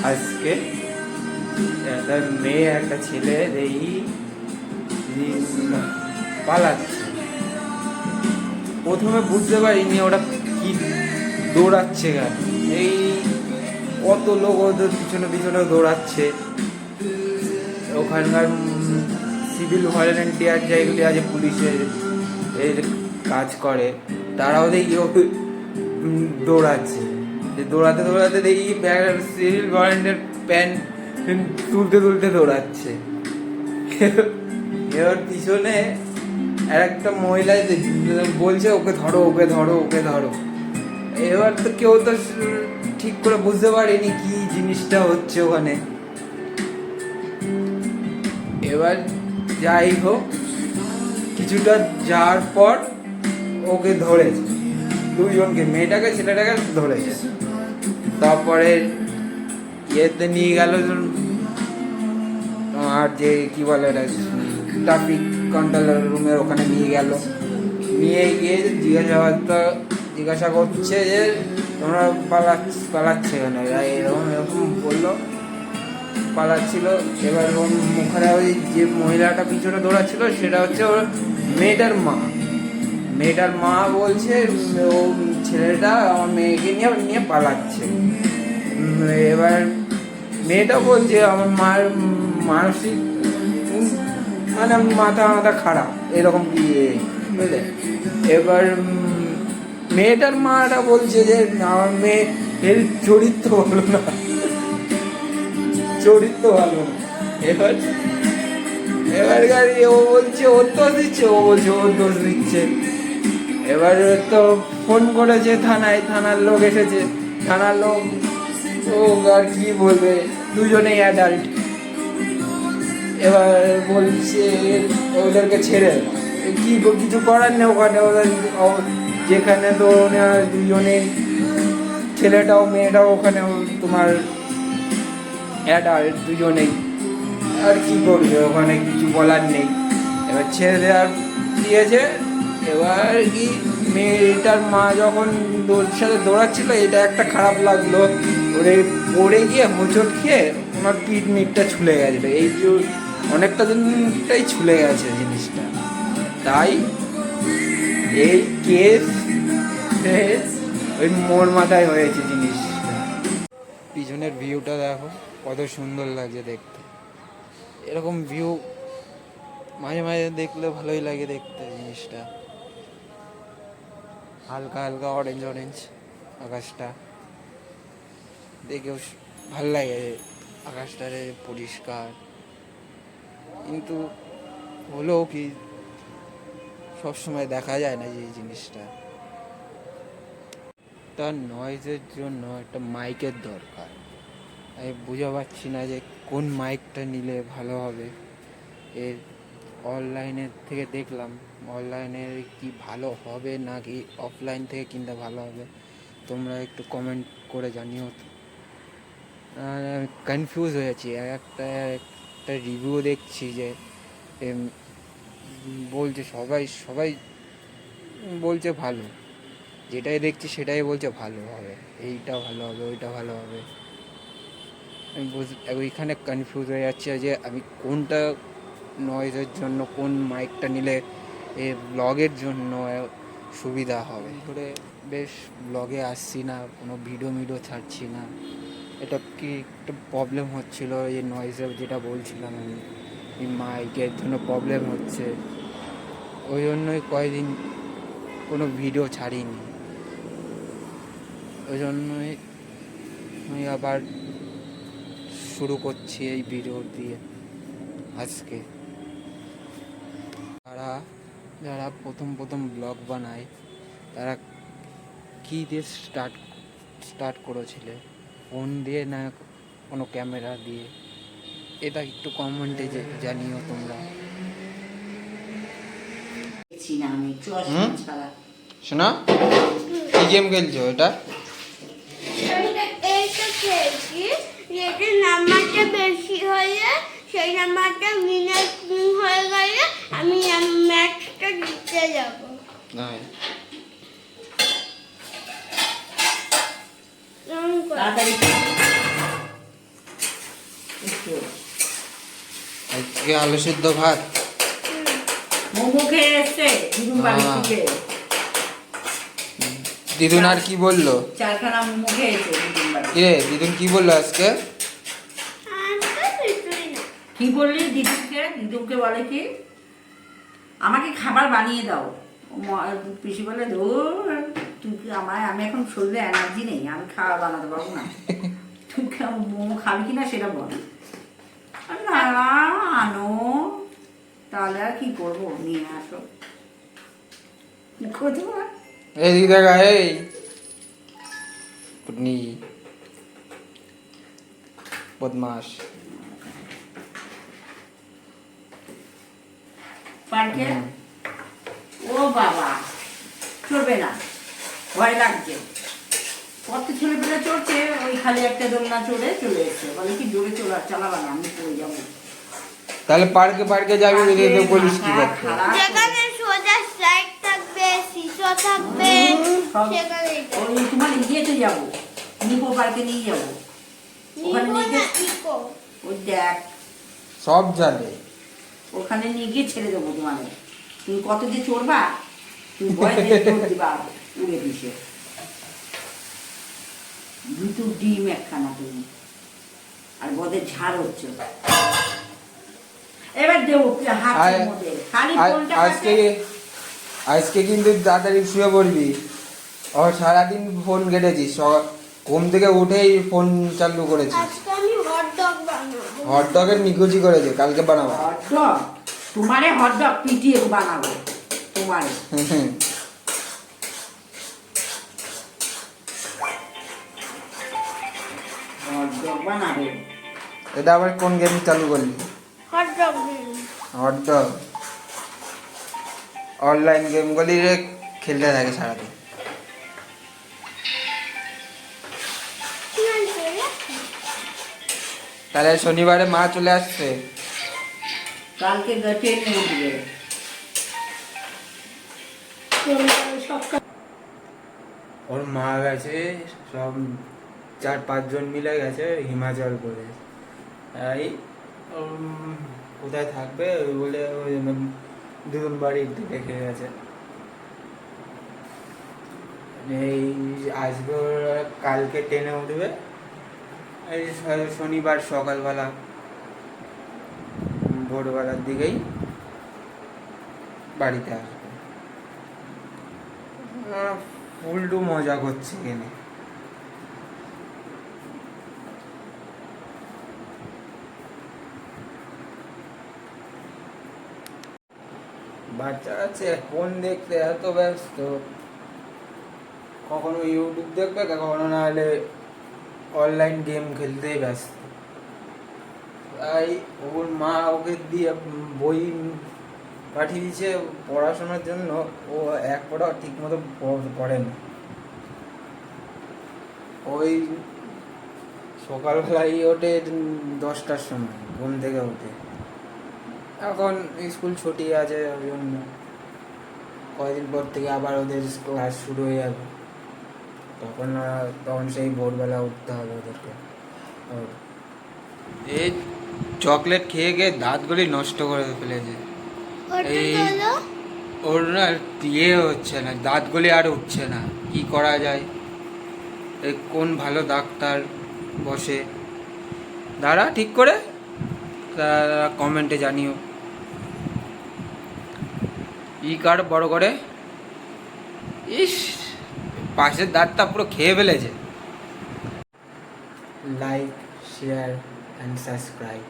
আজকে একটা মেয়ে একটা ছেলে এই পালাচ্ছে। প্রথমে বুঝতে পারিনি ওরা কি দৌড়াচ্ছে কেন, এই কত লোক ওদের পিছনে পিছনে দৌড়াচ্ছে। ওখানকার সিভিল ভলেন্টিয়ার যেগুলি আছে পুলিশের এর কাজ করে, তারাও দেখি দৌড়াচ্ছে। দৌড়াতে দৌড়াতে দেখি সিভিল ভলেন্টিয়ার প্যান্ট তুলতে তুলতে দৌড়াচ্ছে। এবার পিছনে আর একটা মহিলা বলছে ওকে ধরো ওকে ধরো ওকে ধরো। এবার তো কেউ তো ঠিক করে বুঝতে পারেনি কি জিনিসটা হচ্ছে ওখানে। এবার যাই হোক, কিছুটা যাওয়ার পর ওকে ধরেছে, দুজনকে, মেয়েটাকে ছেলেটাকে ধরেছে। তারপরে ইয়েতে নিয়ে গেল আর যে কি বলে ট্রাফিক কন্ট্রোল রুমের ওখানে নিয়ে গেল। নিয়ে গিয়ে জিজ্ঞাসা করছে যে তোমরা পালাচ্ছে কেন, এরকম এরকম বললো, পালাচ্ছিল। এবার ওখানে ওই যে মহিলাটা পিছনে দৌড়াচ্ছিল সেটা হচ্ছে ওর মেয়েটার মা বলছে ও ছেলেটা আমার মেয়েকে নিয়ে পালাচ্ছে। এবার মেয়েটা বলছে আমার মানসিক মানে মাথা খারাপ এরকম কি বুঝলে। এবার মেয়েটার মাটা বলছে যে আমার মেয়ের চরিত্র ভালো না। এবার ও বলছে ওর দোষ দিচ্ছে, ও বলছে ওর দোষ দিচ্ছে। এবার তো ফোন করেছে থানায়, থানার লোক এসেছে। থানার লোক ও আর কি বলবে, দুজনেই অ্যাডাল্ট। এবার বলছে ওদেরকে ছেড়ে কি কিছু করার নেই ওখানে, ওদের যেখানে তো দুজনে ছেলেটাও মেয়েটাও ওখানে তোমার অ্যাডাল্ট দুজনেই, আর কি করবে ওখানে, কিছু বলার নেই। এবার ছেড়ে দেওয়ার দিয়েছে। এবার কি মেয়েটার মা যখন ওর সাথে দৌড়াচ্ছিল, এটা একটা খারাপ লাগলো, ওরে পড়ে গিয়ে হোঁচট খেয়ে ওনার পিঠটা ছুলে গেছিলো, এই যে অনেকটা দিনটাই ছুলে গেছে জিনিসটা। তাই এই কেস ওই মোর মাথায় হয়েছে জিনিসটা। পিছনের ভিউটা দেখো কত সুন্দর লাগছে দেখতে। এরকম ভিউ মাঝে মাঝে দেখলে ভালোই লাগে দেখতে জিনিসটা। হালকা হালকা অরেঞ্জ আকাশটা দেখেও ভালো লাগে, আকাশটা পরিষ্কার। কিন্তু হলেও কি সবসময় দেখা যায় না যে এই জিনিসটা। তার নয়েজের জন্য একটা মাইকের দরকার। আমি বুঝতে পারছি না যে কোন মাইকটা নিলে ভালো হবে। এর অনলাইনের থেকে দেখলাম, অনলাইনের কি ভালো হবে নাকি অফলাইন থেকে কিনতে ভালো হবে, তোমরা একটু কমেন্ট করে জানিও তো। আমি কনফিউজ হয়েছি। একটা রিভিউ দেখছি যে বলছে সবাই বলছে ভালো, যেটাই দেখছি সেটাই বলছে ভালো হবে, এইটা ভালো হবে ওইটা ভালো হবে। আমি ওইখানে কনফিউজ হয়ে যাচ্ছে যে আমি কোনটা নয়েজের জন্য কোন মাইকটা নিলে এই ব্লগের জন্য সুবিধা হবে। ধরে বেশ ব্লগে আসছি না, কোনো ভিডিও ছাড়ছি না, এটা কি একটা প্রবলেম হচ্ছিল। এই নয়েজের যেটা বলছিলাম আমি, এই মাইকের জন্য প্রবলেম হচ্ছে, ওই জন্যই কয়েকদিন কোনো ভিডিও ছাড়িনি। ওই জন্যই আমি আবার শুরু করছি এই ভিডিও দিয়ে আজকে। যারা প্রথম ব্লগ বানায় তারা কী দিয়ে স্টার্ট করেছিলে, ফোন দিয়ে না কোনো ক্যামেরা দিয়ে, এটা একটু কমেন্টে জানিও তোমরা। শোনা কি গেম খেলছো? এটা নাম্বারটা বেশি হলে সেই নাম্বারটা মিনার হয়ে গেলে আমি ম্যাচটা জিতে যাব। আজকে আলু সিদ্ধ ভাত। মোমো খেয়ে এসছে দিদুন বাড়ি হ্যাঁ। থেকে। দিদুন আর কি বললো? 4খানা মোমো খেয়েছে দিদুন বাড়ি। কিরে দিদুন কি বললো আজকে? আমি তো কিছুই না। কি বললি দিদুনকে? দিদুনকে বলে কি আমাকে খাবার বানিয়ে দাও। পিসি বলে ধুর তুই কি আমি এখন শরীরে এনার্জি নেই, আমি খাবার বানাতে পারবো না। তুই মোমো খাবি কিনা সেটা বল। না আনো, তাহলে আর কি করবো, নিয়ে আসো। কোথায় এই দিকে দেখা, এই পুটনি বদমাস। পার্কে? ও বাবা, চড়বে না, ভয় লাগছে। কত ছেলে পেলে চড়ছে, ওই খালি একটা দোলনা চড়ে চলে এসছে। বলে কি জোরে চালাবা না, আমি পড়ে যাবো। তাহলে পার্কে যাবি, যদি বলিস কি মাথা করতে? খারাপ। যেখানে সোজা স্লাইড থাকবে, শিশু থাকবে, সব- সেখানে ওই তোমার ইয়েতে যাবো, নিকো পার্কে নিয়ে যাবো। ওখানে নিবো নিয়ে না গিয়ে ইকো। ওই দেখ, সব জানে। ওখানে নিয়ে গিয়ে ছেড়ে দেবো তোমাকে। তুমি কত দিয়ে চড়বা, তুমি ভয় পেয়ে চড় দিবা উড়ে দিছে। দুটো ডিম একখানা তুমি, আর বদের ঝাড় হচ্ছে। এবার দেবো হাতের মধ্যে, খালি ফোনটা আজকে আজকে কিন্তু তাড়াতাড়ি শুয়ে পড়বি। ও সারাদিন ফোন ঘেটেছিস, ঘুম থেকে উঠেই ফোন চালু করেছিস। আজকে আমি হট ডগ বানাবো। হটডগের নিকুচি করেছে, কালকে বানাবো। হটডগ, তোমারে হটডগ পিটিয়ে বানাবো তোমারে। হটডগ বানাবে। এটা আবার কোন গেম চালু করলি? হট ডগ হটডগ অনলাইন গেমগুলি খেলতে থাকে সারাদিন। তাহলে শনিবারে মা চলে আসছে। কালকে ট্রেনে উঠবে। ওর মা গেছে, সব 4-5 জন মিলে গেছে হিমাচল প্রদেশ। এই কোথায় থাকবে ওই বলে ওই জন্য দুজন বাড়ি একটু দেখে গেছে। এই আসবে ওরা, কালকে ট্রেনে উঠবে। এই শনিবার সকালবেলা ভোরবেলার দিকেই বাড়িতে আসবে। ফুলটু মজা করছে এখানে। বাচ্চা আছে ফোন দেখতে এত ব্যস্ত, কখনো ইউটিউব দেখবে, কখনো না হলে অনলাইন গেম খেলতেই ব্যস্ত। তাই ওর মা ওকে দিয়ে বই পাঠিয়ে দিয়েছে পড়াশোনার জন্য। ও এক পড়া ঠিক মতো পড়ে না। ওই সকালবেলায় ওঠে 10টার সময় ঘুম থেকে ওঠে। এখন স্কুল ছুটি আছে, ওই জন্য কয়েকদিন পর থেকে আবার ওদের ক্লাস শুরু হয়ে যাবে। তখন সেই ভোরবেলা উঠতে হবে ওদেরকে। এই চকলেট খেয়ে খেয়ে দাঁতগুলি নষ্ট করে ফেলেছে। ওর না ইয়ে হচ্ছে না, দাঁতগুলি আর উঠছে না। কি করা যায়? এই কোন ভালো ডাক্তার বসে, দাঁড়া ঠিক করে কমেন্টে জানিও। কার বড় করে, ইস পাশের দাঁতটা পুরো খেয়ে ফেলেছে। Like, share and subscribe.